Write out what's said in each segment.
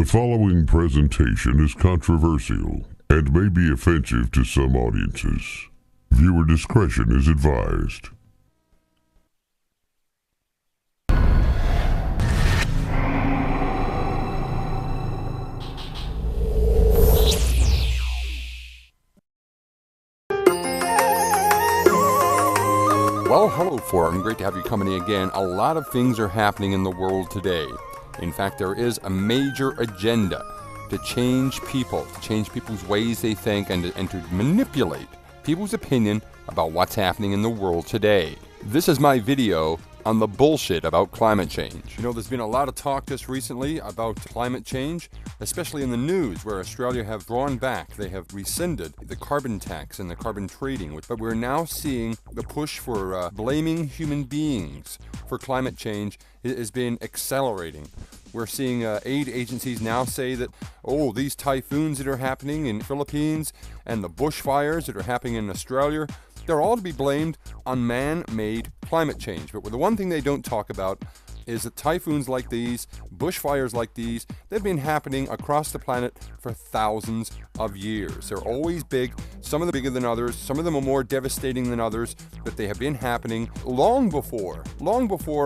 The following presentation is controversial and may be offensive to some audiences. Viewer discretion is advised. Well, hello Forum. Great to have you company again. A lot of things are happening in the world today. In fact, there is a major agenda to change people, to change people's ways they think, and to manipulate people's opinion about what's happening in the world today. This is my video on the bullshit about climate change. You know, there's been a lot of talk just recently about climate change, especially in the news, where Australia have drawn back. They have rescinded the carbon tax and the carbon trading. But we're now seeing the push for blaming human beings for climate change has been accelerating. We're seeing aid agencies now say that, oh, these typhoons that are happening in the Philippines and the bushfires that are happening in Australia, they're all to be blamed on man-made climate change. But the one thing they don't talk about is that typhoons like these, bushfires like these, they've been happening across the planet for thousands of years. They're always big. Some of them bigger than others. Some of them are more devastating than others. But they have been happening long before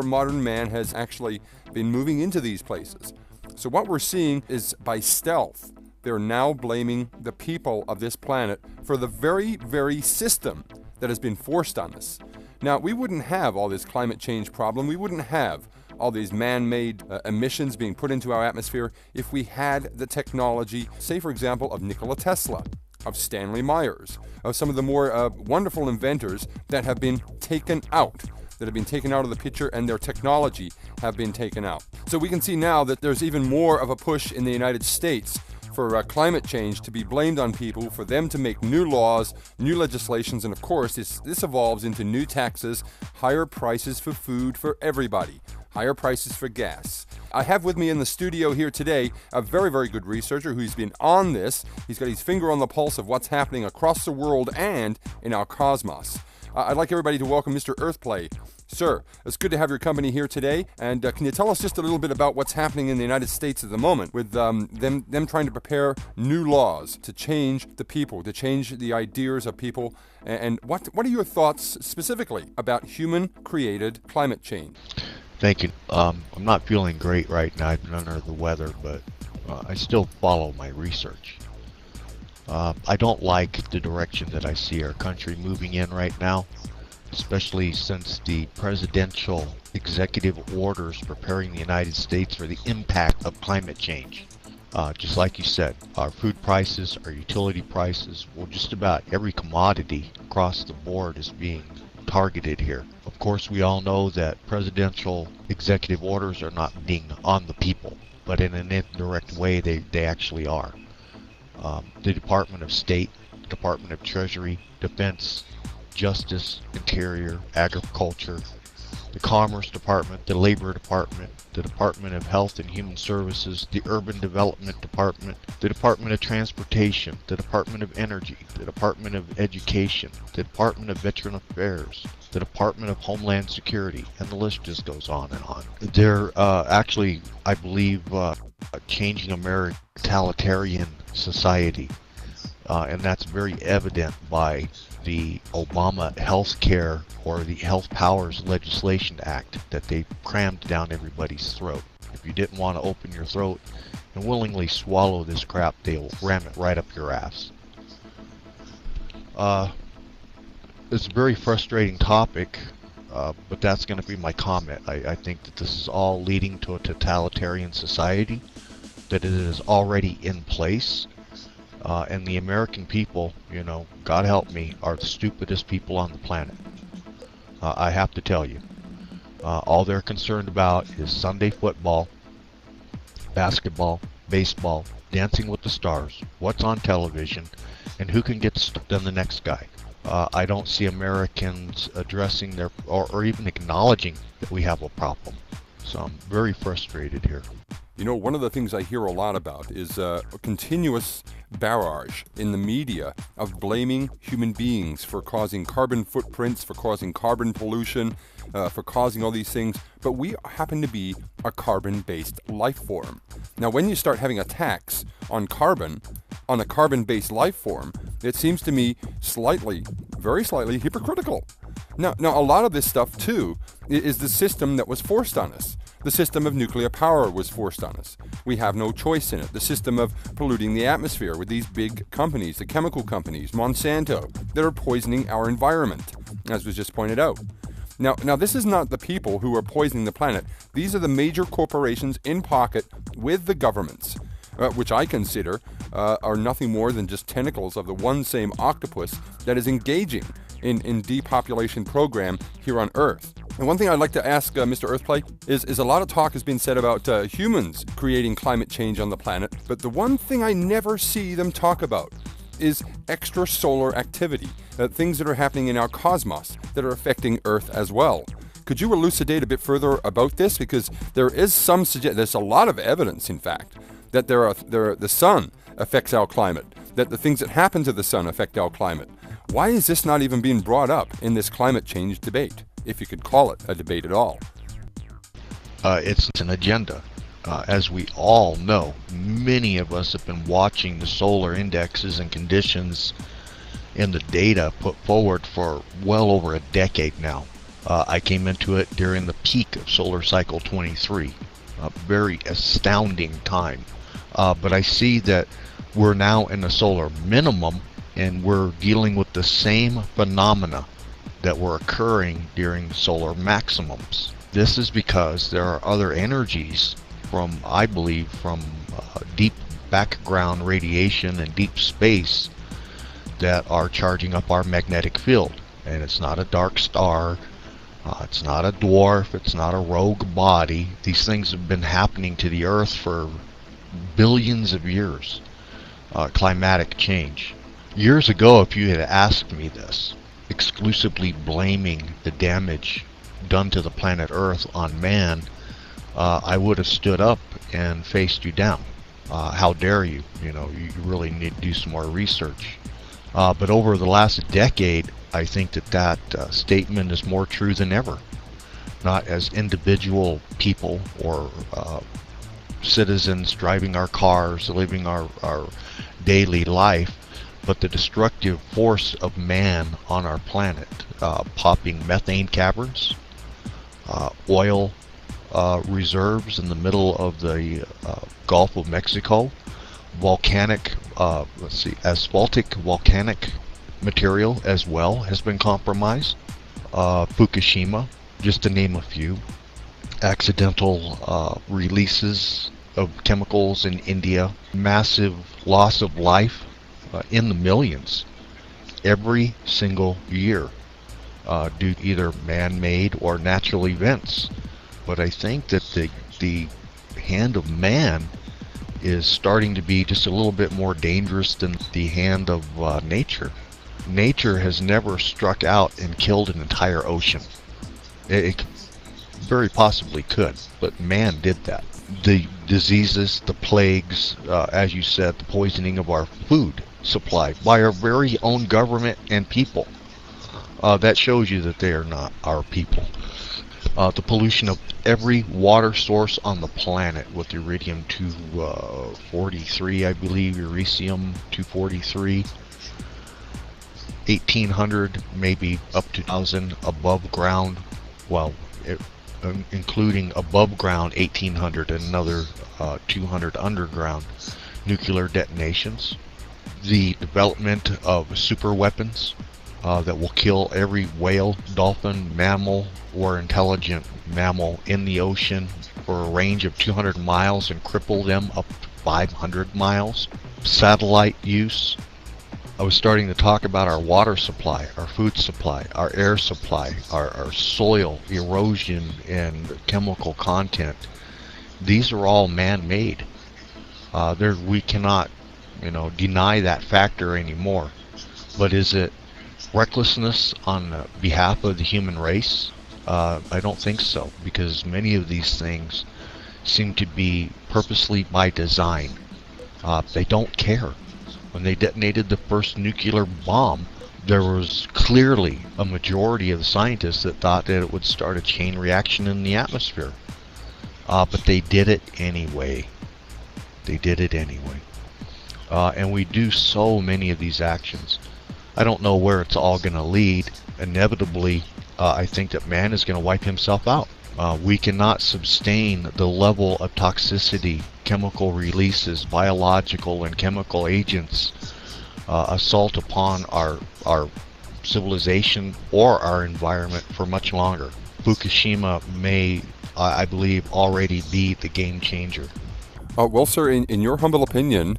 modern man has actually been moving into these places. So what we're seeing is, by stealth, they're now blaming the people of this planet for the very, very system that has been forced on us. Now, we wouldn't have all this climate change problem. We wouldn't have all these man-made emissions being put into our atmosphere if we had the technology, say, for example, of Nikola Tesla, of Stanley Myers, of some of the more wonderful inventors that have been taken out of the picture, and their technology have been taken out. So we can see now that there's even more of a push in the United States for climate change to be blamed on people, for them to make new laws, new legislations, and of course this evolves into new taxes, higher prices for food for everybody, higher prices for gas. I have with me in the studio here today a very, very good researcher who's been on this. He's got his finger on the pulse of what's happening across the world and in our cosmos. I'd like everybody to welcome Mr. Earthplay. Sir, it's good to have your company here today. And can you tell us just a little bit about what's happening in the United States at the moment with them trying to prepare new laws to change the people, to change the ideas of people? And what are your thoughts specifically about human-created climate change? Thank you. I'm not feeling great right now. I've been under the weather, but I still follow my research. I don't like the direction that I see our country moving in right now, especially since the presidential executive orders preparing the United States for the impact of climate change. Just like you said, our food prices, our utility prices, well, just about every commodity across the board is being targeted here. Of course, we all know that presidential executive orders are not being on the people, but in an indirect way they actually are. The Department of State, Department of Treasury, Defense, Justice, Interior, Agriculture, the Commerce Department, the Labor Department, the Department of Health and Human Services, the Urban Development Department, the Department of Transportation, the Department of Energy, the Department of Education, the Department of Veteran Affairs, the Department of Homeland Security, and the list just goes on and on. They're actually, I believe, changing American totalitarian society, and that's very evident by the Obama Health Care or the Health Powers Legislation Act that they crammed down everybody's throat. If you didn't want to open your throat and willingly swallow this crap, they'll ram it right up your ass. It's a very frustrating topic, but that's going to be my comment. I think that this is all leading to a totalitarian society, that it is already in place. And the American people, you know, God help me, are the stupidest people on the planet. I have to tell you. All they're concerned about is Sunday football, basketball, baseball, Dancing with the Stars, what's on television, and who can get stuck than the next guy. I don't see Americans addressing their, or even acknowledging that we have a problem. So I'm very frustrated here. You know, one of the things I hear a lot about is a continuous barrage in the media of blaming human beings for causing carbon footprints, for causing carbon pollution, for causing all these things. But we happen to be a carbon-based life form. Now, when you start having a tax on carbon, on a carbon-based life form, it seems to me very slightly hypocritical. Now, a lot of this stuff, too, is the system that was forced on us. The system of nuclear power was forced on us. We have no choice in it. The system of polluting the atmosphere with these big companies, the chemical companies, Monsanto, that are poisoning our environment, as was just pointed out. Now, this is not the people who are poisoning the planet. These are the major corporations in pocket with the governments, which I consider are nothing more than just tentacles of the one same octopus that is engaging in depopulation program here on Earth. And one thing I'd like to ask Mr. Earthplay is a lot of talk has been said about humans creating climate change on the planet, but the one thing I never see them talk about is extrasolar activity, things that are happening in our cosmos that are affecting Earth as well. Could you elucidate a bit further about this? Because there is there's a lot of evidence, in fact, that the sun affects our climate, that the things that happen to the sun affect our climate. Why is this not even being brought up in this climate change debate, if you could call it a debate at all? It's an agenda. As we all know, many of us have been watching the solar indexes and conditions and the data put forward for well over a decade now. I came into it during the peak of solar cycle 23, a very astounding time. But I see that we're now in a solar minimum, and we're dealing with the same phenomena that were occurring during solar maximums. This is because there are other energies from, I believe, from deep background radiation and deep space that are charging up our magnetic field. And it's not a dark star, it's not a dwarf, it's not a rogue body. These things have been happening to the Earth for billions of years. Climatic change. Years ago, if you had asked me this, exclusively blaming the damage done to the planet Earth on man, I would have stood up and faced you down. How dare you? You really need to do some more research. But over the last decade, I think that statement is more true than ever. Not as individual people or citizens driving our cars, living our daily life, but the destructive force of man on our planet, popping methane caverns, oil reserves in the middle of the Gulf of Mexico, volcanic, asphaltic volcanic material as well has been compromised, Fukushima, just to name a few, accidental releases of chemicals in India, massive loss of life in the millions every single year due to either man-made or natural events. But I think that the hand of man is starting to be just a little bit more dangerous than the hand of nature. Nature has never struck out and killed an entire ocean. It very possibly could, but man did that. The diseases, the plagues, as you said, the poisoning of our food supply by our very own government and people. That shows you that they are not our people. The pollution of every water source on the planet with iridium-243, I believe, uranium-243, 1,800, maybe up to 1,000 above ground, well, including above ground 1,800 and another 200 underground nuclear detonations. The development of super weapons that will kill every whale, dolphin, mammal, or intelligent mammal in the ocean for a range of 200 miles and cripple them up to 500 miles. Satellite use. I was starting to talk about our water supply, our food supply, our air supply, our soil erosion and chemical content. These are all man-made. We cannot, deny that factor anymore. But is it recklessness on behalf of the human race? I don't think so, because many of these things seem to be purposely by design. They don't care. When they detonated the first nuclear bomb, there was clearly a majority of the scientists that thought that it would start a chain reaction in the atmosphere. But they did it anyway. They did it anyway. And we do so many of these actions. I don't know where it's all going to lead. Inevitably, I think that man is going to wipe himself out. We cannot sustain the level of toxicity, chemical releases, biological and chemical agents, assault upon our civilization or our environment for much longer. Fukushima may, I believe, already be the game changer. Well, sir, in your humble opinion,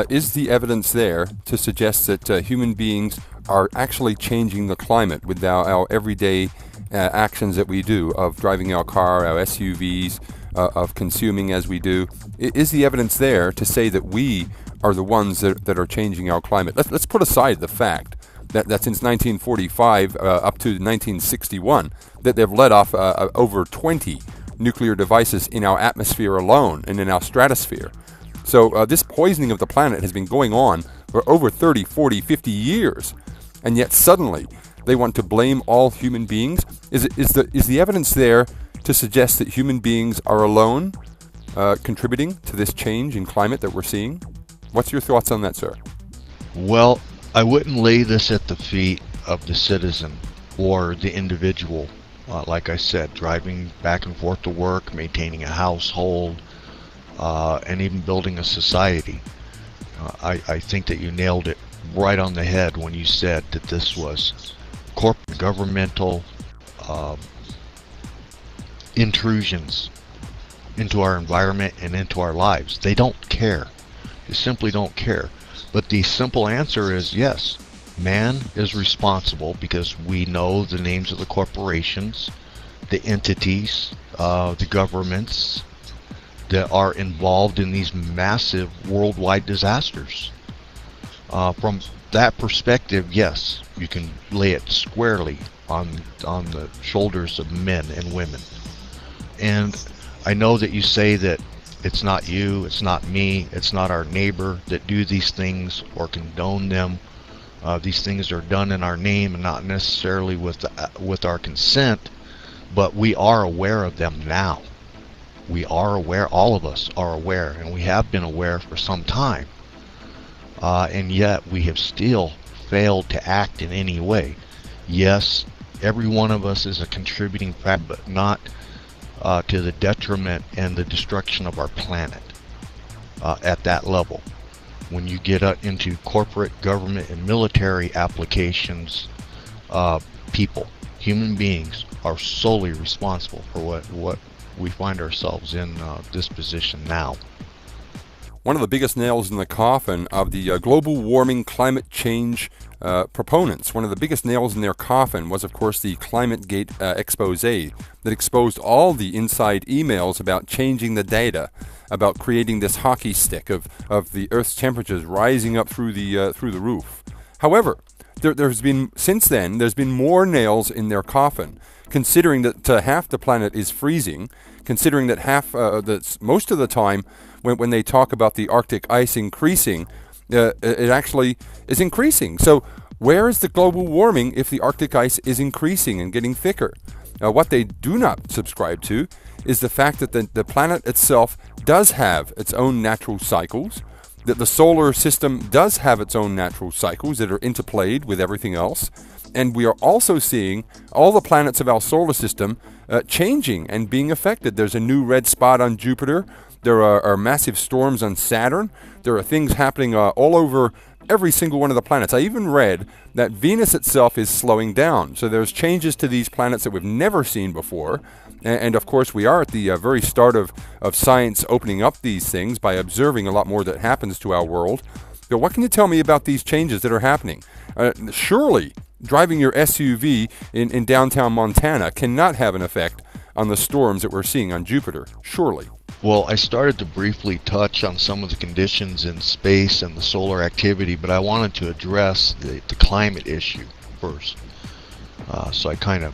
is the evidence there to suggest that human beings are actually changing the climate with our everyday actions that we do of driving our car, our SUVs, of consuming as we do? Is the evidence there to say that we are the ones that are changing our climate? Let's put aside the fact that since 1945 up to 1961, that they've let off over 20 nuclear devices in our atmosphere alone and in our stratosphere. So this poisoning of the planet has been going on for over 30, 40, 50 years. And yet suddenly they want to blame all human beings. Is the evidence there to suggest that human beings are alone contributing to this change in climate that we're seeing? What's your thoughts on that, sir? Well, I wouldn't lay this at the feet of the citizen or the individual. Like I said, driving back and forth to work, maintaining a household, and even building a society. I think that you nailed it right on the head when you said that this was corporate governmental intrusions into our environment and into our lives. They don't care. They simply don't care. But the simple answer is yes, man is responsible because we know the names of the corporations, the entities, the governments that are involved in these massive worldwide disasters. From that perspective, yes, you can lay it squarely on the shoulders of men and women. And I know that you say that it's not you, it's not me, it's not our neighbor that do these things or condone them. These things are done in our name and not necessarily with our consent, but we are aware of them now. We are aware, all of us are aware, and we have been aware for some time. And yet we have still failed to act in any way. Yes, every one of us is a contributing factor, but not to the detriment and the destruction of our planet at that level. When you get into corporate, government, and military applications, people, human beings, are solely responsible for what we find ourselves in this position now. One of the biggest nails in the coffin of the global warming climate change proponents, one of the biggest nails in their coffin was, of course, the ClimateGate expose that exposed all the inside emails about changing the data, about creating this hockey stick of the Earth's temperatures rising up through the roof. However, there's been more nails in their coffin, considering that half the planet is freezing, considering that most of the time when they talk about the Arctic ice increasing, it actually is increasing. So where is the global warming if the Arctic ice is increasing and getting thicker? What they do not subscribe to is the fact that the planet itself does have its own natural cycles, that the solar system does have its own natural cycles that are interplayed with everything else, and we are also seeing all the planets of our solar system changing and being affected. There's a new red spot on Jupiter. There are massive storms on Saturn. There are things happening all over every single one of the planets. I even read that Venus itself is slowing down. So there's changes to these planets that we've never seen before. And of course, we are at the very start of science opening up these things by observing a lot more that happens to our world. But what can you tell me about these changes that are happening? Surely, driving your SUV in downtown Montana cannot have an effect on the storms that we're seeing on Jupiter. Surely. Well, I started to briefly touch on some of the conditions in space and the solar activity, but I wanted to address the climate issue first. So I kind of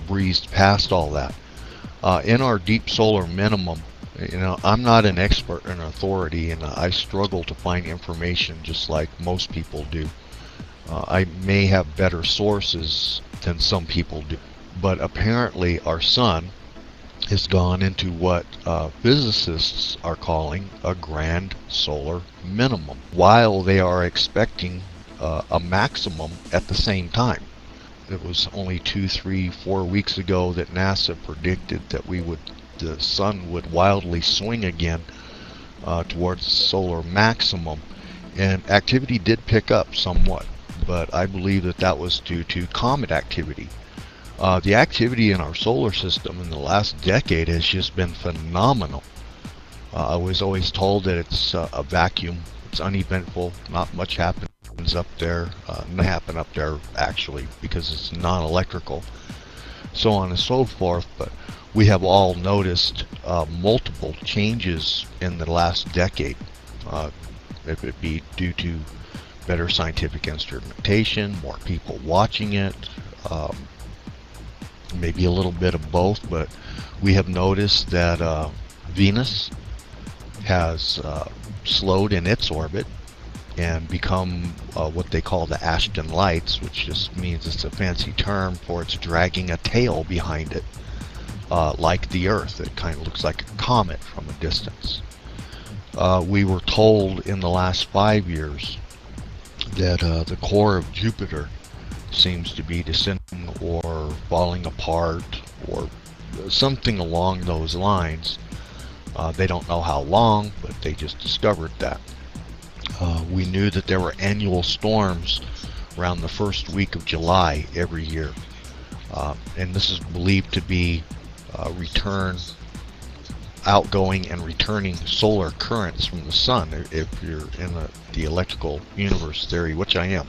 breezed past all that. In our deep solar minimum, I'm not an expert and authority, and I struggle to find information just like most people do. I may have better sources than some people do, but apparently our sun has gone into what physicists are calling a grand solar minimum, while they are expecting a maximum at the same time. It was only 2, 3, 4 weeks ago that NASA predicted that the sun would wildly swing again towards the solar maximum, and activity did pick up somewhat, but I believe that that was due to comet activity. The activity in our solar system in the last decade has just been phenomenal. I was always told that it's a vacuum, it's uneventful, not much happens up there, not happen up there actually because it's non-electrical, so on and so forth. But we have all noticed multiple changes in the last decade, if it be due to better scientific instrumentation, more people watching it, maybe a little bit of both. But we have noticed that Venus has slowed in its orbit and become what they call the Ashton Lights, which just means it's a fancy term for it's dragging a tail behind it, like the Earth. It kind of looks like a comet from a distance. We were told in the last 5 years that the core of Jupiter seems to be descending or falling apart or something along those lines. They don't know how long, but they just discovered that. We knew that there were annual storms around the first week of July every year, and this is believed to be outgoing and returning solar currents from the sun, if you're in the electrical universe theory, which I am,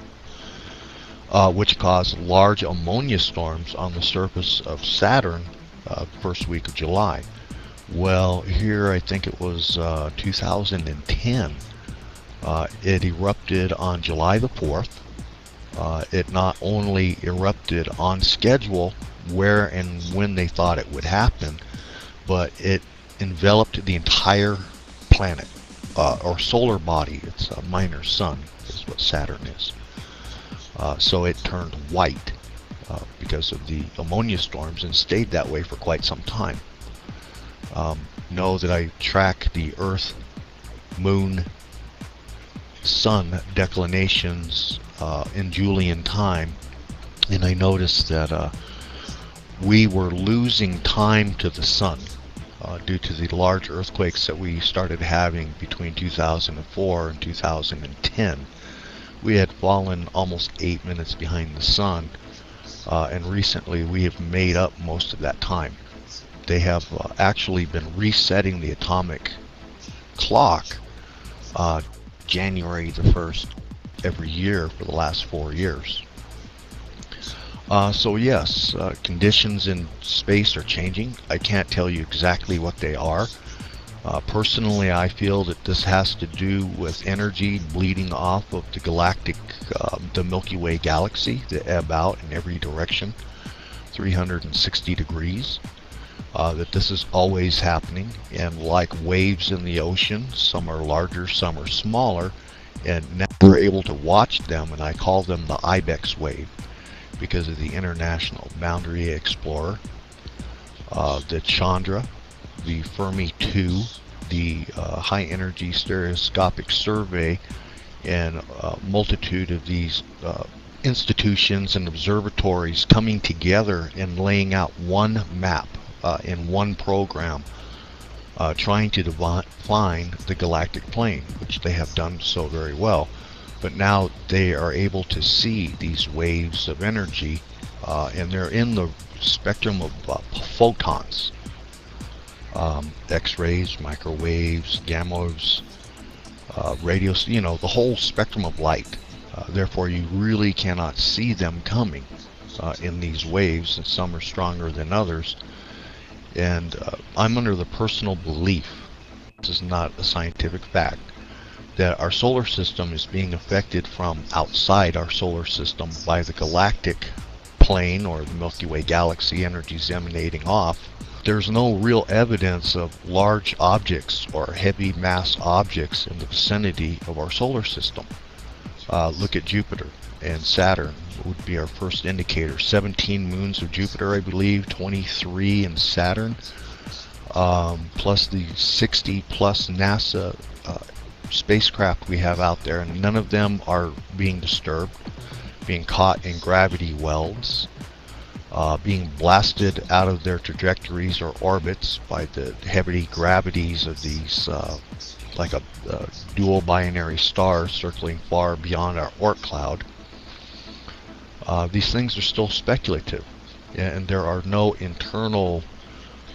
which cause large ammonia storms on the surface of Saturn first week of July. Well, here I think it was 2010. It erupted on July the 4th. It not only erupted on schedule, where and when they thought it would happen, but it enveloped the entire planet, or solar body. It's a minor sun, is what Saturn is. So it turned white because of the ammonia storms and stayed that way for quite some time. Know that I track the Earth, Moon, Sun declinations in Julian time, and I noticed that we were losing time to the Sun due to the large earthquakes that we started having between 2004 and 2010. We had fallen almost 8 minutes behind the Sun, and recently we have made up most of that time. They have actually been resetting the atomic clock January the 1st every year for the last 4 years. So yes, conditions in space are changing. I can't tell you exactly what they are. Personally, I feel that this has to do with energy bleeding off of the galactic, the Milky Way galaxy, that ebb out in every direction, 360 degrees. That this is always happening, and like waves in the ocean, some are larger, some are smaller, and now we're able to watch them, and I call them the Ibex wave because of the International Boundary Explorer, the Chandra, the Fermi 2, the High Energy Stereoscopic Survey, and a multitude of these institutions and observatories coming together and laying out one map in one program, trying to define the galactic plane, which they have done so very well. But now they are able to see these waves of energy, and they're in the spectrum of photons, X-rays, microwaves, gammas, radio, the whole spectrum of light. Therefore, you really cannot see them coming in these waves, and some are stronger than others. And I'm under the personal belief, this is not a scientific fact, that our solar system is being affected from outside our solar system by the galactic plane, or the Milky Way galaxy, energies emanating off. There's no real evidence of large objects or heavy mass objects in the vicinity of our solar system. Look at Jupiter and Saturn would be our first indicator. 17 moons of Jupiter, I believe, 23 in Saturn. plus the 60 plus NASA spacecraft we have out there, and none of them are being disturbed, being caught in gravity welds, being blasted out of their trajectories or orbits by the heavy gravities of these, like a dual binary star circling far beyond our Oort cloud. These things are still speculative, and there are no internal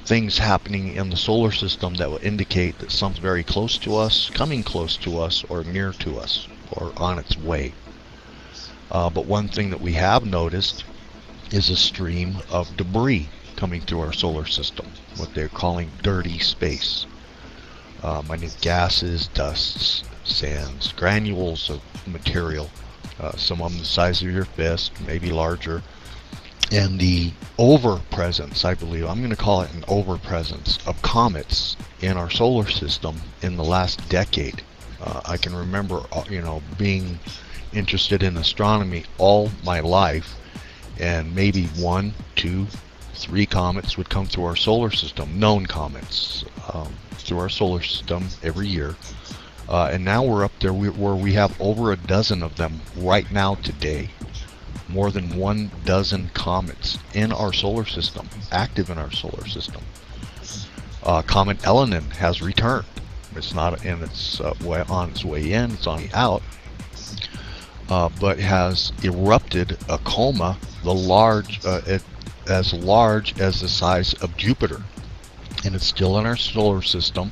things happening in the solar system that will indicate that something's very close to us, coming close to us, or near to us, or on its way. But one thing that we have noticed is a stream of debris coming through our solar system, what they're calling dirty space. Minute gases, dusts, sands, granules of material, some of them the size of your fist, maybe larger. And the overpresence, I believe, I'm going to call it an overpresence of comets in our solar system in the last decade. I can remember, being interested in astronomy all my life, and maybe 1, 2, 3 comets would come through our solar system, known comets, through our solar system every year. And now we're up there where we have over a dozen of them right now today. More than 12 comets in our solar system, active in our solar system. Comet Elenin has returned. It's not, and it's on its way in, it's on the out, but has erupted a coma as large as the size of Jupiter, and it's still in our solar system.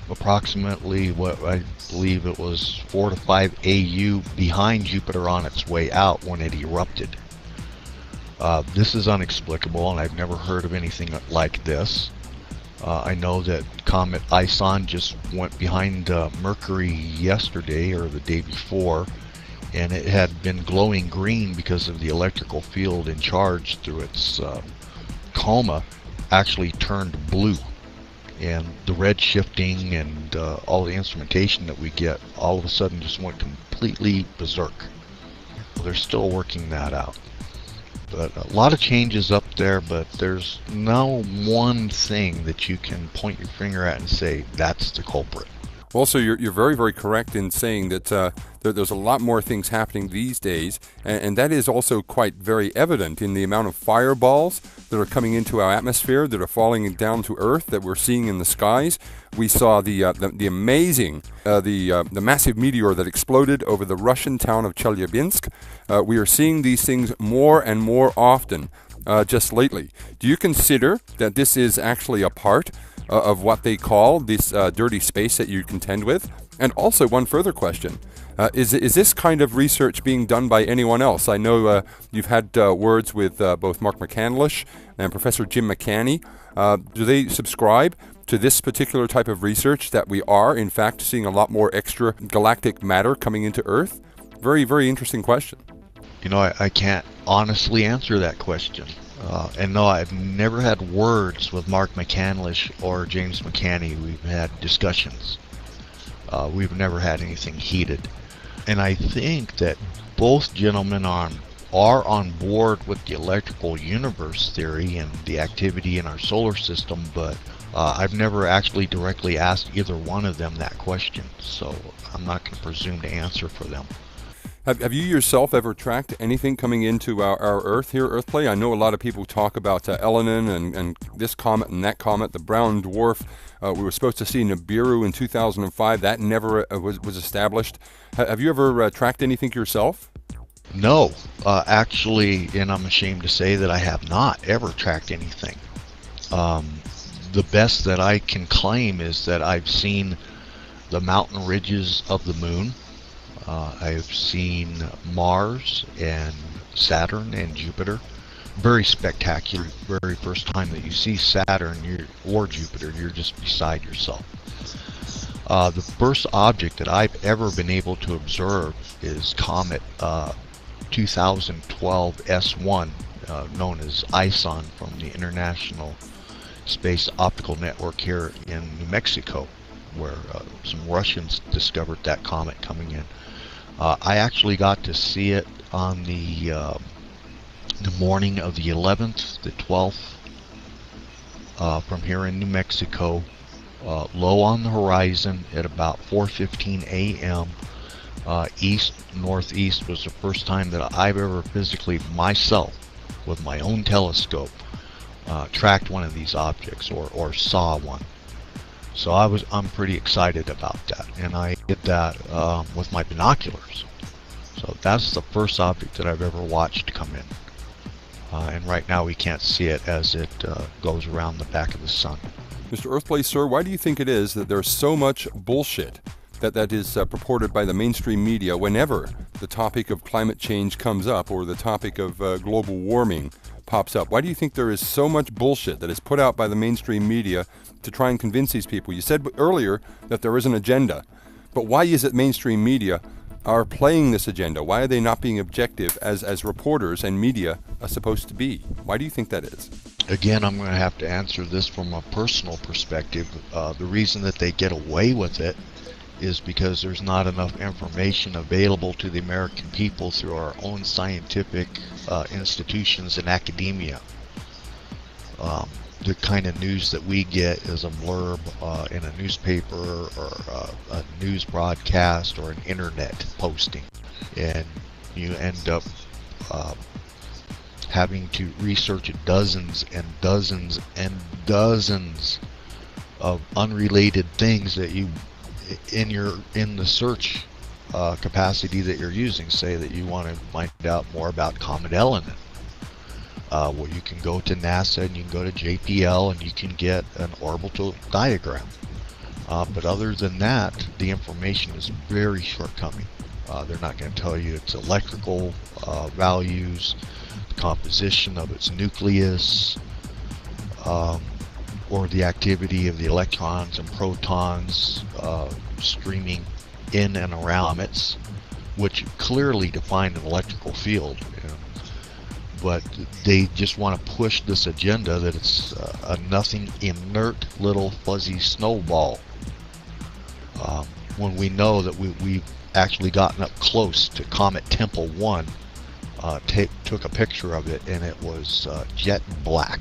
Approximately, what I believe it was 4 to 5 AU behind Jupiter on its way out when it erupted. This is inexplicable, and I've never heard of anything like this. I know that Comet Ison just went behind Mercury yesterday or the day before, and it had been glowing green because of the electrical field in charge through its coma actually turned blue. And the red shifting and all the instrumentation that we get all of a sudden just went completely berserk. They're still working that out. But a lot of changes up there, but there's no one thing that you can point your finger at and say, that's the culprit. Well, so you're very, very correct in saying that there's a lot more things happening these days, and that is also quite very evident in the amount of fireballs that are coming into our atmosphere, that are falling down to Earth, that we're seeing in the skies. We saw the amazing, the massive meteor that exploded over the Russian town of Chelyabinsk. We are seeing these things more and more often just lately. Do you consider that this is actually a part of what they call this dirty space that you contend with? And also, one further question. Is this kind of research being done by anyone else? I know you've had words with both Mark McCandlish and Professor Jim McCanney. Do they subscribe to this particular type of research, that we are, in fact, seeing a lot more extra galactic matter coming into Earth? Very, very interesting question. I can't honestly answer that question. And no, I've never had words with Mark McCandlish or James McCanney. We've had discussions. We've never had anything heated. And I think that both gentlemen are on board with the electrical universe theory and the activity in our solar system, but I've never actually directly asked either one of them that question, so I'm not going to presume to answer for them. Have you yourself ever tracked anything coming into our Earth here, Earthplay? I know a lot of people talk about Elenin and this comet and that comet, the brown dwarf. We were supposed to see Nibiru in 2005. That never was established. Have you ever tracked anything yourself? No, actually, and I'm ashamed to say that I have not ever tracked anything. The best that I can claim is that I've seen the mountain ridges of the moon. I've seen Mars and Saturn and Jupiter. Very spectacular. Very first time that you see Saturn or Jupiter, you're just beside yourself. The first object that I've ever been able to observe is Comet 2012 S1, known as ISON, from the International Space Optical Network here in New Mexico, where some Russians discovered that comet coming in. I actually got to see it on the morning of the 11th, the 12th from here in New Mexico, low on the horizon at about 4:15 a.m. East-northeast was the first time that I've ever physically, myself, with my own telescope, tracked one of these objects or saw one. So I'm pretty excited about that, and I did that with my binoculars. So that's the first object that I've ever watched come in. And right now we can't see it as it goes around the back of the sun. Mr. Earthplay, sir, why do you think it is that there's so much bullshit that is purported by the mainstream media whenever the topic of climate change comes up or the topic of global warming pops up? Why do you think there is so much bullshit that is put out by the mainstream media to try and convince these people? You said earlier that there is an agenda, but why is it mainstream media are playing this agenda? Why are they not being objective as reporters and media are supposed to be? Why do you think that is? Again, I'm going to have to answer this from a personal perspective. The reason that they get away with it is because there's not enough information available to the American people through our own scientific institutions and academia. The kind of news that we get is a blurb in a newspaper or a news broadcast or an internet posting, and you end up having to research dozens and dozens and dozens of unrelated things that you in the search capacity that you're using. Say that you want to find out more about Comet Elenin. Well, you can go to NASA and you can go to JPL and you can get an orbital diagram. But other than that, the information is very shortcoming. They're not going to tell you its electrical values, the composition of its nucleus, or the activity of the electrons and protons streaming in and around comets, which clearly define an electrical field. But they just want to push this agenda that it's a nothing, inert little fuzzy snowball. When we know that we've actually gotten up close to Comet Temple 1, took a picture of it, and it was jet black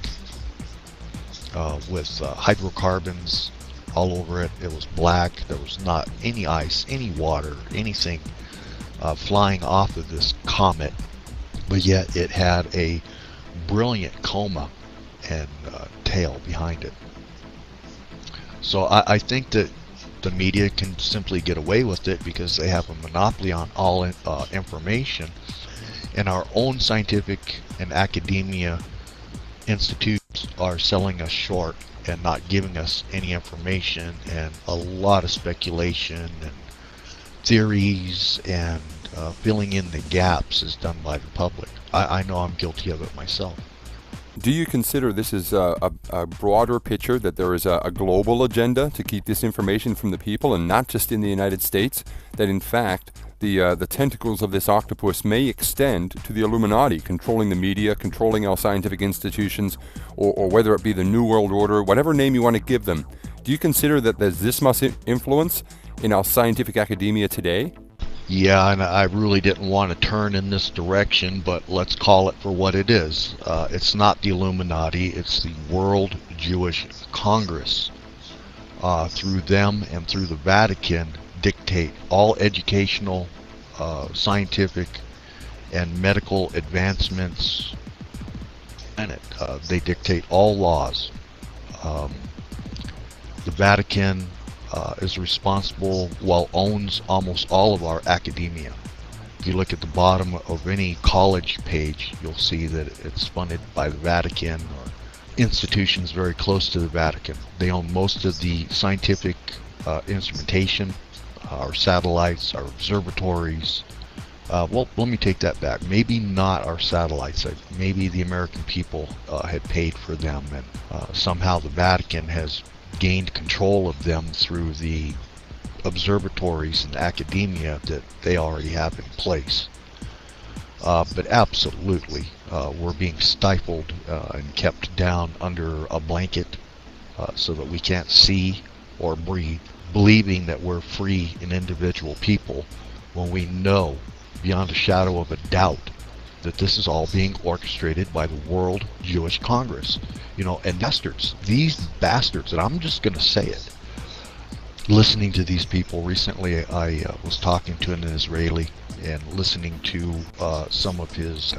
with hydrocarbons all over it. It was black. There was not any ice, any water, anything flying off of this comet. But yet it had a brilliant coma and tail behind it. So I think that the media can simply get away with it because they have a monopoly on all information, and our own scientific and academia institutes are selling us short and not giving us any information, and a lot of speculation and theories and filling in the gaps is done by the public. I know I'm guilty of it myself. Do you consider this is a broader picture, that there is a global agenda to keep this information from the people and not just in the United States, that in fact the tentacles of this octopus may extend to the Illuminati, controlling the media, controlling our scientific institutions, or whether it be the New World Order, whatever name you want to give them? Do you consider that there's this much influence in our scientific academia today? Yeah, and I really didn't want to turn in this direction, but let's call it for what it is. It's not the Illuminati, it's the World Jewish Congress. Through them and through the Vatican, dictate all educational, scientific, and medical advancements. They dictate all laws. The Vatican is responsible, owns almost all of our academia. If you look at the bottom of any college page, you'll see that it's funded by the Vatican or institutions very close to the Vatican. They own most of the scientific instrumentation, our satellites, our observatories. Well, let me take that back. Maybe not our satellites. Maybe the American people had paid for them, and somehow the Vatican has gained control of them through the observatories and academia that they already have in place. But absolutely, we're being stifled and kept down under a blanket so that we can't see or breathe, believing that we're free and individual people when we know beyond a shadow of a doubt that this is all being orchestrated by the World Jewish Congress. And bastards, these bastards, and I'm just going to say it, listening to these people recently, I was talking to an Israeli and listening to some of his,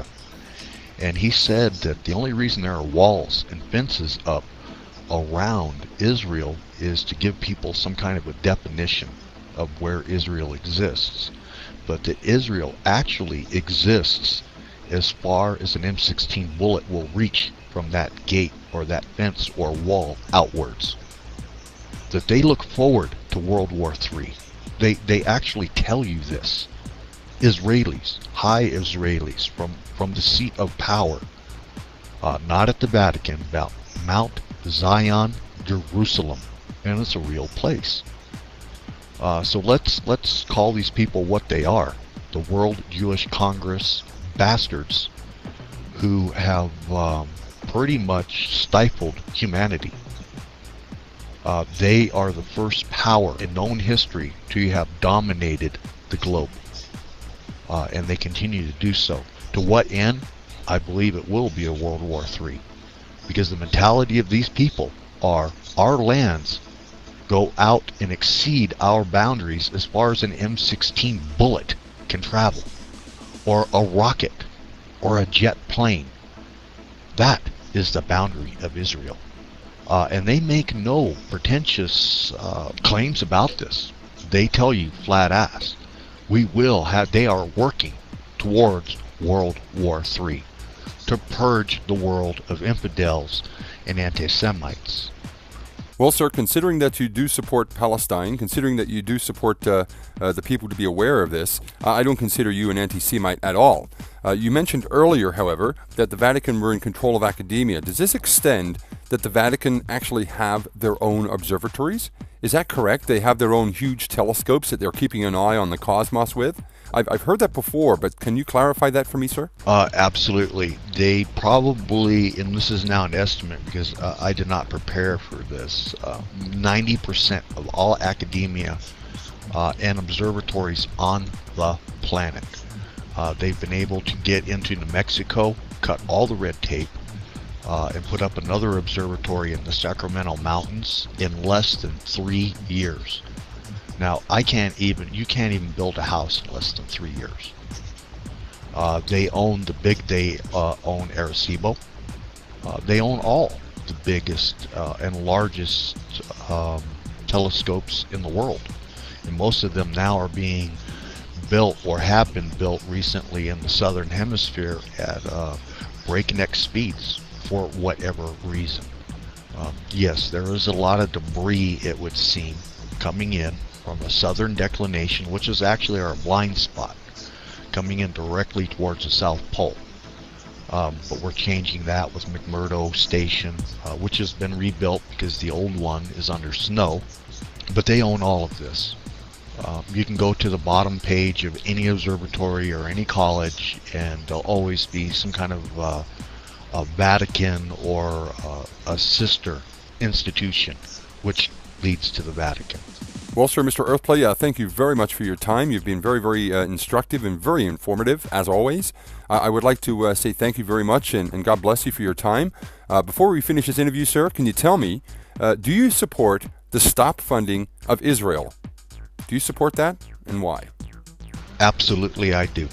and he said that the only reason there are walls and fences up around Israel is to give people some kind of a definition of where Israel exists, but that Israel actually exists as far as an M16 bullet will reach from that gate or that fence or wall outwards. That they look forward to World War III. They actually tell you this. Israelis, high Israelis from the seat of power, not at the Vatican, about Mount Zion, Jerusalem, and it's a real place. So let's call these people what they are: the World Jewish Congress bastards who have pretty much stifled humanity. They are the first power in known history to have dominated the globe, and they continue to do so. To what end? I believe it will be a World War III, because the mentality of these people are our lands go out and exceed our boundaries as far as an M16 bullet can travel, or a rocket, or a jet plane. That is the boundary of Israel. And they make no pretentious claims about this. They tell you flat ass, they are working towards World War III to purge the world of infidels and anti-Semites. Well, sir, considering that you do support Palestine, considering that you do support the people to be aware of this, I don't consider you an anti-Semite at all. You mentioned earlier, however, that the Vatican were in control of academia. Does this extend that the Vatican actually have their own observatories? Is that correct? They have their own huge telescopes that they're keeping an eye on the cosmos with? I've heard that before, but can you clarify that for me, sir? Absolutely. They probably, and this is now an estimate because I did not prepare for this, 90% of all academia and observatories on the planet. They've been able to get into New Mexico, cut all the red tape, and put up another observatory in the Sacramento Mountains in less than 3 years. Now, you can't even build a house in less than 3 years. They own own Arecibo. They own all the biggest and largest telescopes in the world. And most of them now are being built or have been built recently in the southern hemisphere at breakneck speeds for whatever reason. Yes, there is a lot of debris, it would seem, coming in from the southern declination, which is actually our blind spot, coming in directly towards the South Pole. But we're changing that with McMurdo Station, which has been rebuilt because the old one is under snow. But they own all of this. You can go to the bottom page of any observatory or any college, and there'll always be some kind of a Vatican or a sister institution, which leads to the Vatican. Well, sir, Mr. Earthplay, thank you very much for your time. You've been very, very instructive and very informative, as always. I would like to say thank you very much, and God bless you for your time. Before we finish this interview, sir, can you tell me, do you support the stop funding of Israel? Do you support that, and why? Absolutely, I do.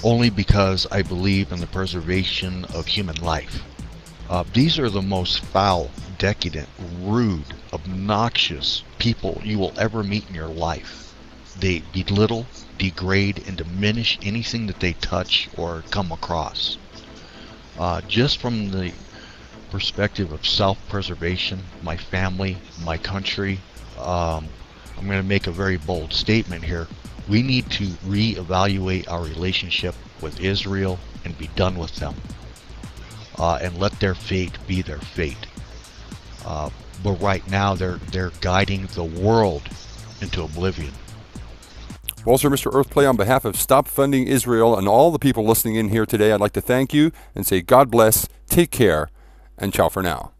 Only because I believe in the preservation of human life. These are the most foul, decadent, rude, obnoxious people you will ever meet in your life. They belittle, degrade, and diminish anything that they touch or come across. Just from the perspective of self-preservation, my family, my country, I'm going to make a very bold statement here. We need to reevaluate our relationship with Israel and be done with them. And let their fate be their fate. But right now they're guiding the world into oblivion. Well, sir, Mr. Earthplay, on behalf of Stop Funding Israel and all the people listening in here today, I'd like to thank you and say God bless, take care, and ciao for now.